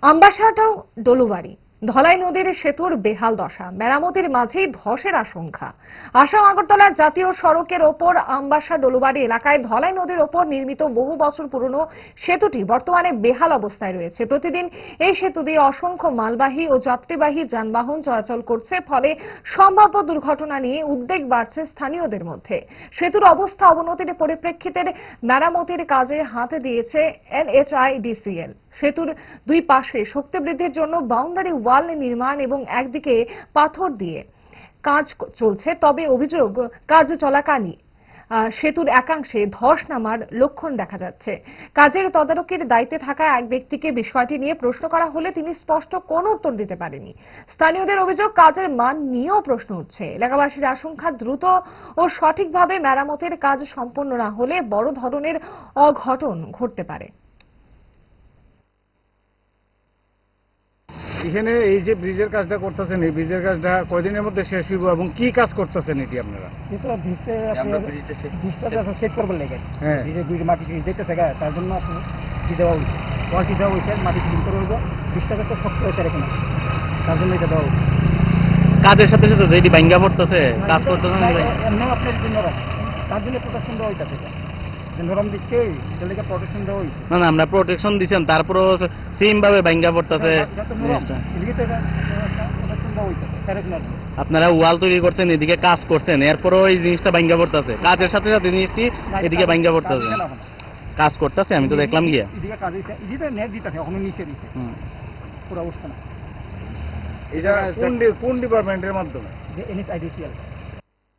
আমবাসাটাও ডলুবাড়ি ধলাই নদীর সেতুর বেহাল দশা, মেরামতির মাঝেই ধসের আশঙ্কা। আসাম আগরতলা জাতীয় সড়কের ওপর আমবাসা ডলুবাড়ি এলাকায় ধলাই নদীর ওপর নির্মিত বহু বছর পুরনো সেতুটি বর্তমানে বেহাল অবস্থায় রয়েছে। প্রতিদিন এই সেতু দিয়ে অসংখ্য মালবাহী ও যাত্রীবাহী যানবাহন চলাচল করছে, ফলে সম্ভাব্য দুর্ঘটনা নিয়ে উদ্বেগ বাড়ছে স্থানীয়দের মধ্যে। সেতুর অবস্থা অবনতির পরিপ্রেক্ষিতে মেরামতির কাজে হাত দিয়েছে NHIDCL। সেতুর দুই পাশে শক্তি বৃদ্ধির জন্য বাউন্ডারি ওয়াল নির্মাণ এবং একদিকে পাথর দিয়ে কাজ চলছে। তবে অভিযোগ, কাজ চলাকালীন সেতুর একাংশে ধস নামার লক্ষণ দেখা যাচ্ছে। কাজের তদারকির দায়িত্বে থাকা এক ব্যক্তিকে বিষয়টি নিয়ে প্রশ্ন করা হলে তিনি স্পষ্ট কোনো উত্তর দিতে পারেননি। স্থানীয়দের অভিযোগ, কাজের মান নিয়েও প্রশ্ন উঠছে। এলাকাবাসীর আশঙ্কা, দ্রুত ও সঠিকভাবে মেরামতের কাজ সম্পন্ন না হলে বড় ধরনের অঘটন ঘটতে পারে। এখানে এই যে ব্রিজের কাজটা করতেছেন, এই ব্রিজের কাজটা কয়দিনের মধ্যে শেষ হইব এবং কি কাজ করতেছেন এটি আপনারা? ব্রিজটা সেট করবার লেগে ব্রিজের মাটি যেতে থাকে, তার জন্য কি দেওয়া উচিত, কোয়ালিটি দেওয়া উচিত, মাটি ক্লিন করে হইব, ব্রিজটা যাতে শক্ত হয়েছে এখানে, তার জন্য এটা দেওয়া উচিত। কাজের সাথে সাথে যেটি ভাঙ্গা পড়তেছে, কাজ করতেছে এমনিও আপনার জন্য তার জন্য প্রোটেকশন দেওয়া হইতেছে, নরম দিচ্ছে সেটাকে প্রোটেকশন দেওয়া হইছে। না, আমরা প্রোটেকশন দিচ্ছেন, তারপরেও সেম ভাবে ভাঙ্গা পড়তেছে। আপনারা ওয়াল তৈরি করছেন, এদিকে কাজ করছেন, এরপরও এই জিনিসটা ভাঙ্গা পড়তেছে। কাজের সাথে সাথে জিনিসটি এদিকে ভাঙ্গা পড়তেছে, কাজ করতেছে, আমি তো দেখলাম গিয়া। এদিকে কাজ হইছে, এদিকে নেট দিতেছে, এখনো নিচে দিছে পুরো অবস্থা না। এটা কোন ডিপার্টমেন্টের মাধ্যমে? NHIDCL।